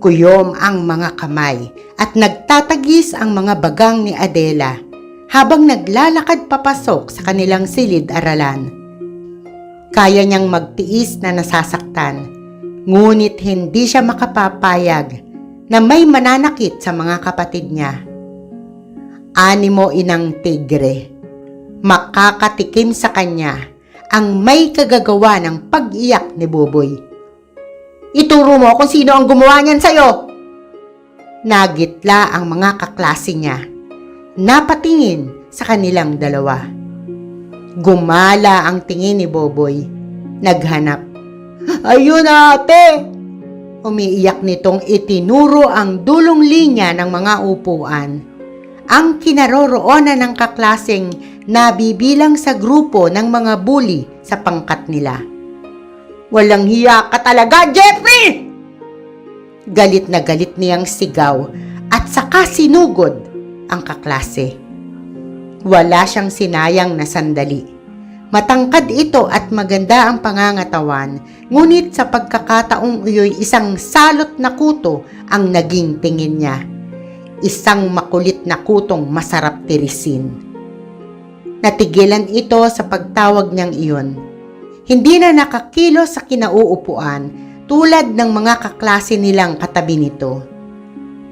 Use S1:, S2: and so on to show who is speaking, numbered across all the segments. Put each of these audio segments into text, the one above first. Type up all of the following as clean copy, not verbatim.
S1: Kuyom ang mga kamay at nagtatagis ang mga bagang ni Adela habang naglalakad papasok sa kanilang silid-aralan. Kaya niyang magtiis na nasasaktan, ngunit hindi siya makapapayag na may mananakit sa mga kapatid niya. Animo inang tigre, makakatikim sa kanya ang may kagagawa ng pag-iyak ni Buboy. Ituro mo kung sino ang gumawa niyan sa'yo! Nagitla ang mga kaklase niya. Napatingin sa kanilang dalawa. Gumala ang tingin ni Boboy. Naghanap. Ayun ate! Umiiyak nitong itinuro ang dulong linya ng mga upuan. Ang kinaroroonan ng kaklaseng nabibilang sa grupo ng mga bully sa pangkat nila. Walang hiya ka talaga, Jeffrey! Galit na galit niyang sigaw at saka sinugod ang kaklase. Wala siyang sinayang na sandali. Matangkad ito at maganda ang pangangatawan, ngunit sa pagkakataong iyo'y isang salot na kuto ang naging tingin niya. Isang makulit na kutong masarap tirisin. Natigilan ito sa pagtawag niyang iyon. Hindi na nakakilos sa kinauupuan tulad ng mga kaklase nilang katabi nito.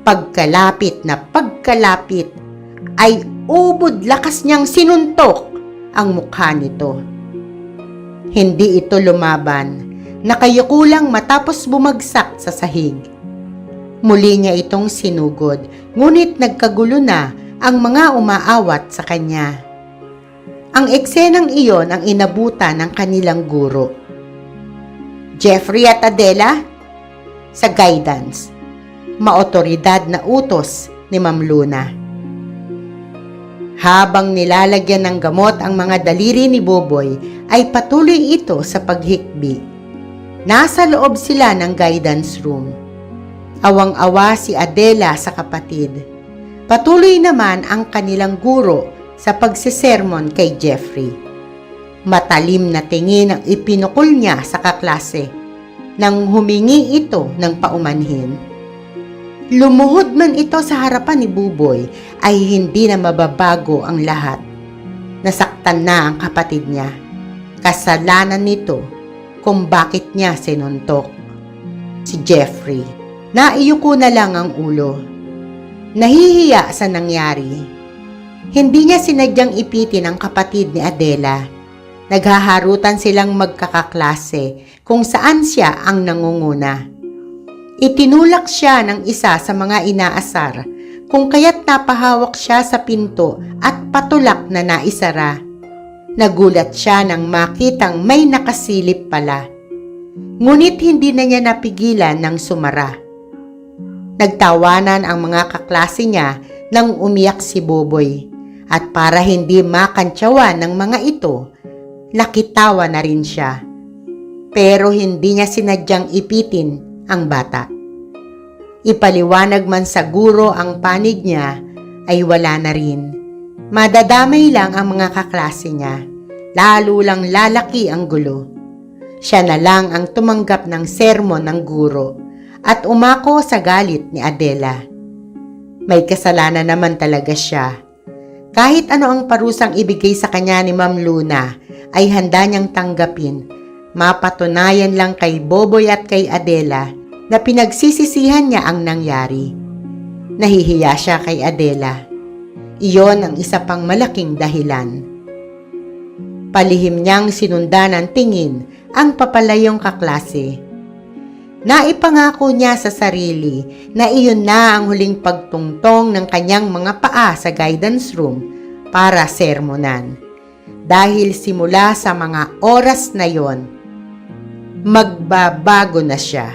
S1: Pagkalapit ay ubod lakas niyang sinuntok ang mukha nito. Hindi ito lumaban, nakayuko lang matapos bumagsak sa sahig. Muli niya itong sinugod, ngunit nagkagulo na ang mga umaawat sa kanya. Ang eksenang iyon ang inabutan ng kanilang guro. Jeffrey at Adela, sa guidance, maotoridad na utos ni Ma'am Luna. Habang nilalagyan ng gamot ang mga daliri ni Boboy, ay patuloy ito sa paghikbi. Nasa loob sila ng guidance room. Awang-awa si Adela sa kapatid. Patuloy naman ang kanilang guro sa pagsisermon kay Jeffrey. Matalim na tingin ang ipinukol niya sa kaklase nang humingi ito ng paumanhin. Lumuhod man ito sa harapan ni Buboy ay hindi na mababago ang lahat. Nasaktan na ang kapatid niya. Kasalanan nito kung bakit niya sinuntok. Si Jeffrey, naiyuko na lang ang ulo. Nahihiya sa nangyari. Hindi niya sinadyang ipitin ang kapatid ni Adela. Naghaharutan silang magkakaklase kung saan siya ang nangunguna. Itinulak siya ng isa sa mga inaasar kung kaya't napahawak siya sa pinto at patulak na naisara. Nagulat siya nang makitang may nakasilip pala. Ngunit hindi na niya napigilan ng sumara. Nagtawanan ang mga kaklase niya nang umiyak si Boboy. At para hindi makantsawan ng mga ito, nakitawa na rin siya. Pero hindi niya sinadyang ipitin ang bata. Ipaliwanag man sa guro ang panig niya, ay wala na rin. Madadamay lang ang mga kaklase niya, lalo lang lalaki ang gulo. Siya na lang ang tumanggap ng sermon ng guro at umako sa galit ni Adela. May kasalanan naman talaga siya. Kahit ano ang parusang ibigay sa kanya ni Ma'am Luna ay handa niyang tanggapin. Mapatunayan lang kay Boboy at kay Adela na pinagsisisihan niya ang nangyari. Nahihiya siya kay Adela. Iyon ang isa pang malaking dahilan. Palihim niyang sinundan ng tingin ang papalayong kaklase. Naipangako niya sa sarili na iyon na ang huling pagtungtong ng kanyang mga paa sa guidance room para sermonan. Dahil simula sa mga oras na yon, magbabago na siya.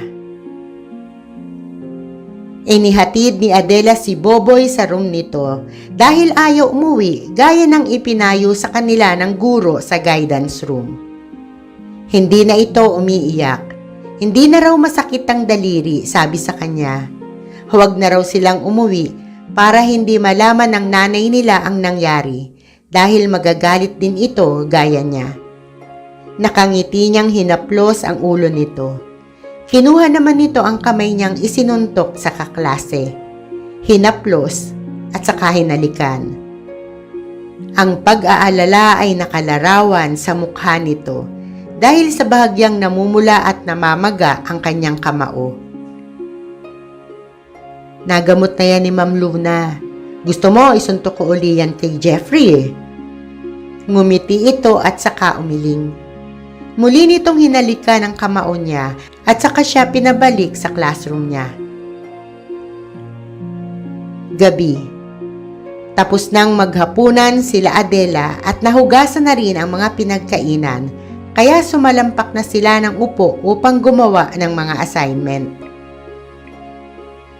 S1: Inihatid ni Adela si Boboy sa room nito dahil ayaw umuwi gaya ng ipinayo sa kanila ng guro sa guidance room. Hindi na ito umiiyak. Hindi na raw masakit ang daliri, sabi sa kanya. Huwag na raw silang umuwi para hindi malaman ng nanay nila ang nangyari dahil magagalit din ito gaya niya. Nakangiti niyang hinaplos ang ulo nito. Kinuha naman nito ang kamay niyang isinuntok sa kaklase, hinaplos at saka hinalikan. Ang pag-aalala ay nakalarawan sa mukha nito dahil sa bahagyang namumula at namamaga ang kanyang kamao. Nagamot na yan ni Ma'am Luna. Gusto mo isuntok ko uli yan kay Jeffrey eh. Ngumiti ito at saka umiling. Muli nitong hinalikan ang kamao niya at saka siya pinabalik sa classroom niya. Gabi. Tapos nang maghapunan sila Adela at nahugasan na rin ang mga pinagkainan, kaya sumalampak na sila ng upo upang gumawa ng mga assignment.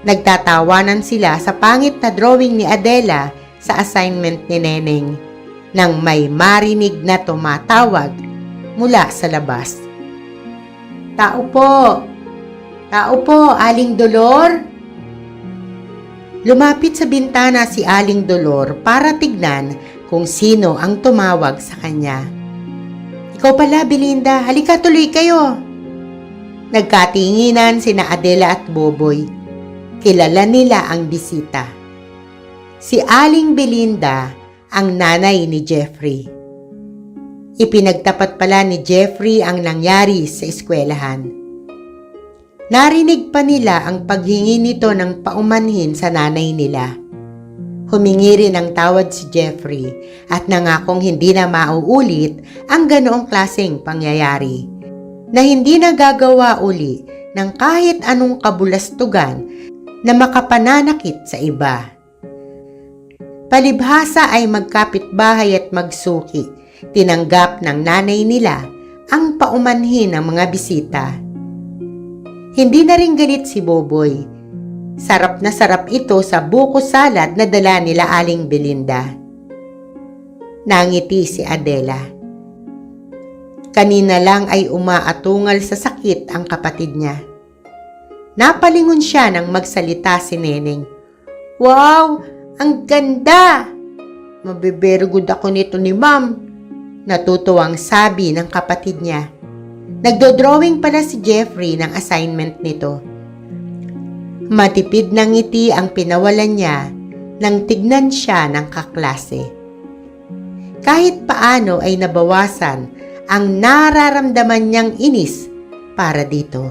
S1: Nagtatawanan sila sa pangit na drawing ni Adela sa assignment ni Neneng nang may marinig na tumatawag mula sa labas. Tao po! Tao po, Aling Dolor! Lumapit sa bintana si Aling Dolor para tignan kung sino ang tumawag sa kanya. Ikaw pala, Belinda. Halika, tuloy kayo. Nagkatinginan sina Adela at Boboy. Kilala nila ang bisita. Si Aling Belinda, ang nanay ni Jeffrey. Ipinagtapat pala ni Jeffrey ang nangyari sa eskwelahan. Narinig pa nila ang paghingi nito ng paumanhin sa nanay nila. Humingi rin ng tawad si Jeffrey at nangakong hindi na mauulit ang ganoong klaseng pangyayari, na hindi na gagawa uli ng kahit anong kabulastugan na makapananakit sa iba. Palibhasa ay magkapitbahay at magsuki, tinanggap ng nanay nila ang paumanhin ng mga bisita. Hindi na rin galit si Boboy. Sarap na sarap ito sa buko salad na dala nila Aling Belinda. Nangiti si Adela. Kanina lang ay umaatungal sa sakit ang kapatid niya. Napalingon siya nang magsalita si Neneng. Wow! Ang ganda! Mabibergod ako nito ni Ma'am. Natutuwang sabi ng kapatid niya. Nagdodrawing pala si Jeffrey ng assignment nito. Matipid ng ngiti ang pinawalan niya nang tignan siya ng kaklase. Kahit paano ay nabawasan ang nararamdaman niyang inis para dito.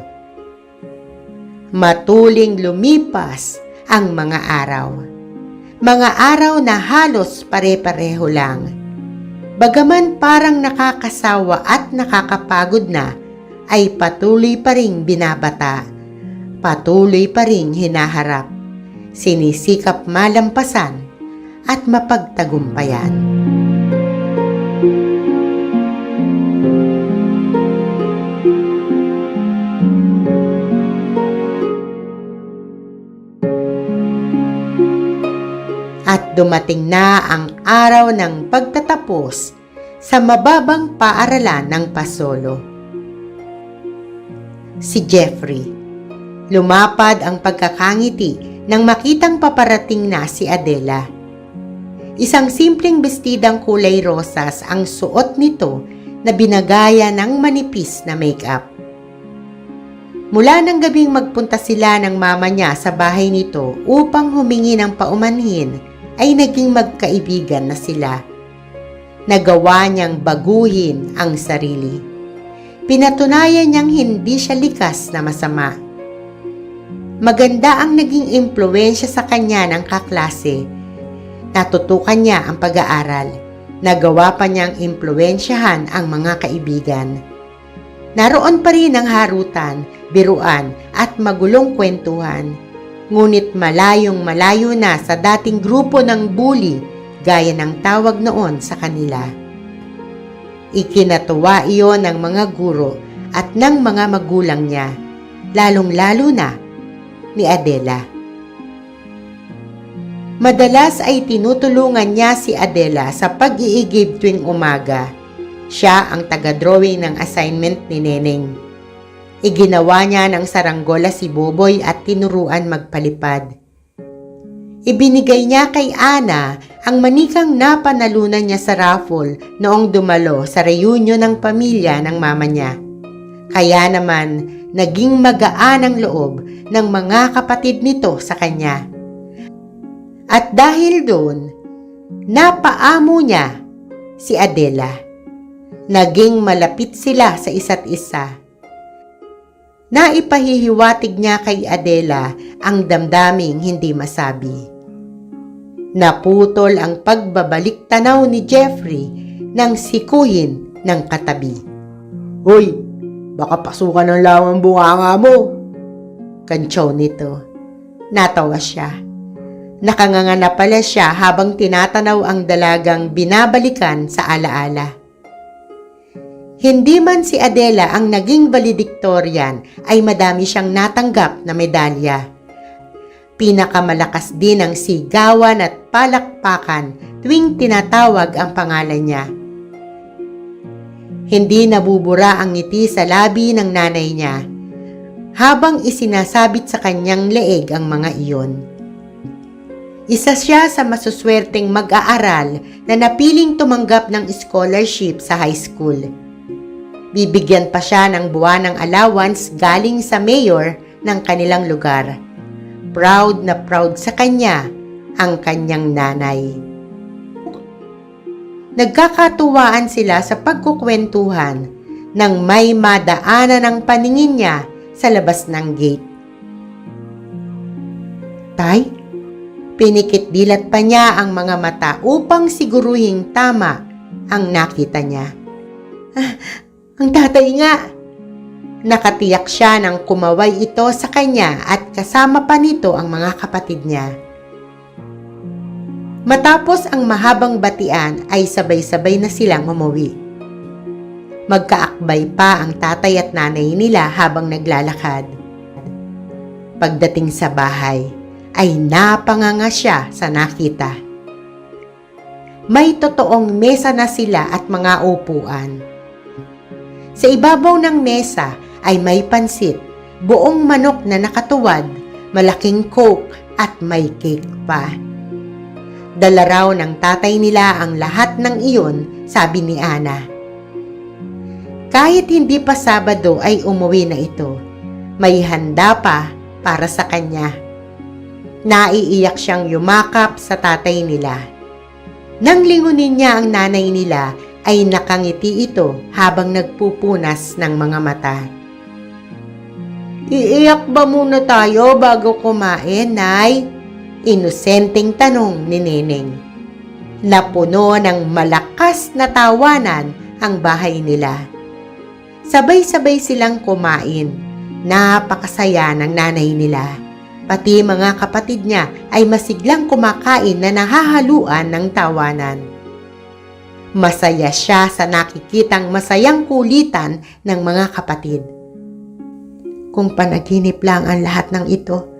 S1: Matuling lumipas ang mga araw. Mga araw na halos pare-pareho lang. Bagaman parang nakakasawa at nakakapagod na, ay patuloy pa ring binabata. Patuloy pa ring hinaharap. Sinisikap malampasan at mapagtagumpayan. At dumating na ang araw ng pagtatapos sa mababang paaralan ng Pasolo. Si Jeffrey. Lumapad ang pagkakangiti nang makitang paparating na si Adela. Isang simpleng bestidang kulay rosas ang suot nito na binagaya ng manipis na make-up. Mula ng gabing magpunta sila ng mama niya sa bahay nito upang humingi ng paumanhin, ay naging magkaibigan na sila. Nagawa niyang baguhin ang sarili. Pinatunayan niyang hindi siya likas na masama. Maganda ang naging impluwensya sa kanya ng kaklase. Natutukan niya ang pag-aaral. Nagawa pa niyang impluwensyahan ang mga kaibigan. Naroon pa rin ang harutan, biruan at magulong kwentuhan. Ngunit malayong malayo na sa dating grupo ng bully gaya ng tawag noon sa kanila. Ikinatuwa iyon ng mga guro at ng mga magulang niya, lalong-lalo na ni Adela. Madalas ay tinutulungan niya si Adela sa pag-iigib tuwing umaga. Siya ang taga-drawing ng assignment ni Neneng. Iginawa niya ng saranggola si Boboy at tinuruan magpalipad. Ibinigay niya kay Ana ang manikang napanalunan niya sa raffle noong dumalo sa reunion ng pamilya ng mama niya. Kaya naman naging magaan ang loob ng mga kapatid nito sa kanya. At dahil doon, napaamo niya si Adela. Naging malapit sila sa isa't isa. Naipahihiwatig niya kay Adela ang damdaming hindi masabi. Naputol ang pagbabalik tanaw ni Jeffrey nang sikuhin ng katabi.
S2: Hoy, baka pasukan ng lawang bunganga mo.
S1: Kantsaw nito. Natawa siya. Nakanganga na pala siya habang tinatanaw ang dalagang binabalikan sa alaala. Hindi man si Adela ang naging valedictorian ay madami siyang natanggap na medalya. Pinakamalakas din ang sigawan at palakpakan tuwing tinatawag ang pangalan niya. Hindi nabubura ang ngiti sa labi ng nanay niya habang isinasabit sa kanyang leeg ang mga iyon. Isa siya sa masuswerteng mag-aaral na napiling tumanggap ng scholarship sa high school. Bibigyan pa siya ng buwanang allowance galing sa mayor ng kanilang lugar. Proud na proud sa kanya ang kanyang nanay. Nagkakatuwaan sila sa pagkukwentuhan nang may madaanan ng paningin niya sa labas ng gate. Tay, pinikit dilat pa niya ang mga mata upang siguruhing tama ang nakita niya. Ang tatay nga! Nakatiyak siya nang kumaway ito sa kanya at kasama pa nito ang mga kapatid niya. Matapos ang mahabang batian ay sabay-sabay na silang umuwi. Magkaakbay pa ang tatay at nanay nila habang naglalakad. Pagdating sa bahay ay napanganga siya sa nakita. May totoong mesa na sila at mga upuan. Sa ibabaw ng mesa ay may pansit, buong manok na nakatuwad, malaking coke at may cake pa. Dala raw ng tatay nila ang lahat ng iyon, sabi ni Ana. Kahit hindi pa Sabado ay umuwi na ito. May handa pa para sa kanya. Naiiyak siyang yumakap sa tatay nila. Nang lingunin niya ang nanay nila, ay nakangiti ito habang nagpupunas ng mga mata. Iiyak ba muna tayo bago kumain, Nay? Inosenteng tanong ni Neneng. Napuno ng malakas na tawanan ang bahay nila. Sabay-sabay silang kumain. Napakasaya ng nanay nila. Pati mga kapatid niya ay masiglang kumakain na nahahaluan ng tawanan. Masaya siya sa nakikitang masayang kulitan ng mga kapatid. Kung panaginip lang ang lahat ng ito,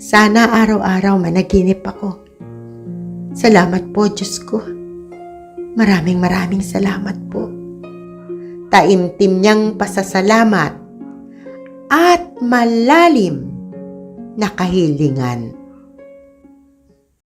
S1: sana araw-araw managinip ako. Salamat po, Diyos ko. Maraming salamat po. Taimtim niyang pasasalamat at malalim na kahilingan.